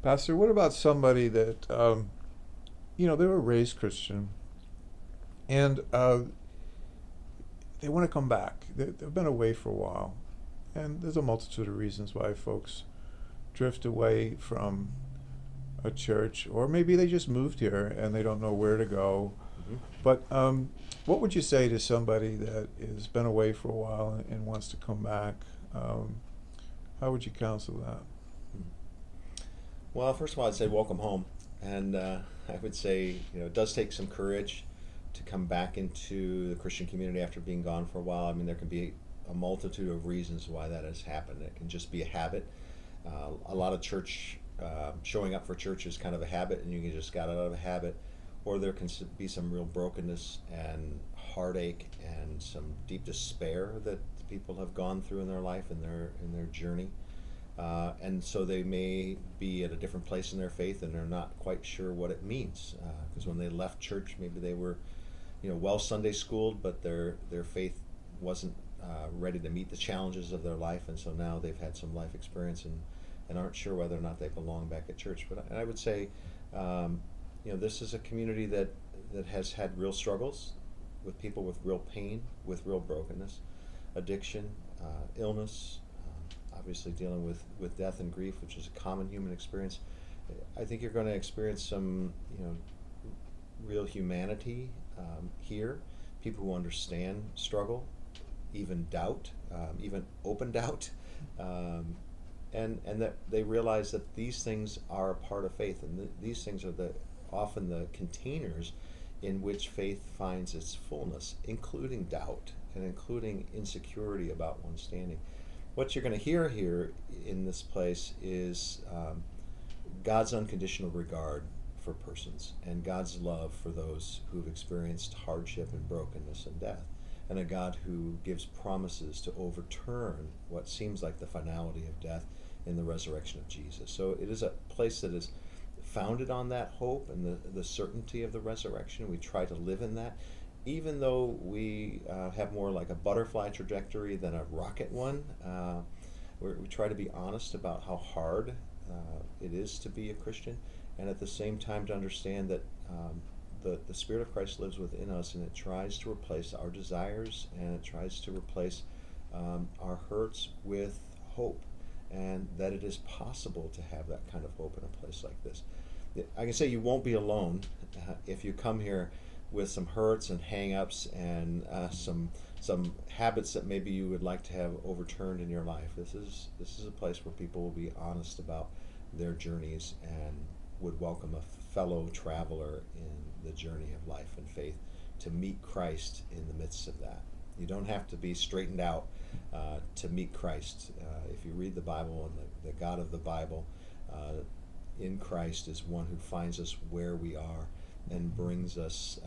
Pastor, what about somebody that, they were raised Christian and they want to come back? They've been away for a while. And there's a multitude of reasons why folks drift away from a church, or maybe they just moved here and they don't know where to go. Hmm. But what would you say to somebody that has been away for a while and wants to come back? Um, how would you counsel that? Well, first of all, I'd say welcome home, and I would say it does take some courage to come back into the Christian community after being gone for a while. I mean, there can be a multitude of reasons why that has happened. It can just be a habit. A lot of church showing up for church is kind of a habit, and you just got out of a habit, or there can be some real brokenness and heartache and some deep despair that people have gone through in their life and in their journey. And so they may be at a different place in their faith and they're not quite sure what it means. Because when they left church, maybe they were, well Sunday schooled, but their faith wasn't ready to meet the challenges of their life, and so now they've had some life experience and aren't sure whether or not they belong back at church. But I would say, this is a community that has had real struggles with people with real pain, with real brokenness, addiction, illness, obviously dealing with death and grief, which is a common human experience. I think you're going to experience some, real humanity here. People who understand struggle, even doubt, even open doubt, um, and that they realize that these things are a part of faith, and these things are often the containers in which faith finds its fullness, including doubt and including insecurity about one's standing. What you're going to hear here in this place is God's unconditional regard for persons and God's love for those who've experienced hardship and brokenness and death, and a God who gives promises to overturn what seems like the finality of death in the resurrection of Jesus. So it is a place that is founded on that hope and the certainty of the resurrection. We try to live in that, even though we have more like a butterfly trajectory than a rocket one. We try to be honest about how hard it is to be a Christian, and at the same time to understand that the Spirit of Christ lives within us, and it tries to replace our desires, and it tries to replace our hurts with hope, and that it is possible to have that kind of hope in a place like this. I can say you won't be alone if you come here with some hurts and hang-ups and some habits that maybe you would like to have overturned in your life. This is a place where people will be honest about their journeys and would welcome a fellow traveler in the journey of life and faith to meet Christ in the midst of that. You don't have to be straightened out to meet Christ. If you read the Bible, and the God of the Bible in Christ is one who finds us where we are and brings us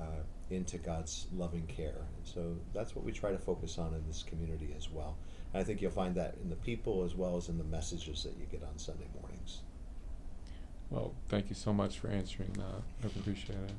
into God's loving care. And so that's what we try to focus on in this community as well. And I think you'll find that in the people as well as in the messages that you get on Sunday mornings. Well, thank you so much for answering that. I appreciate it.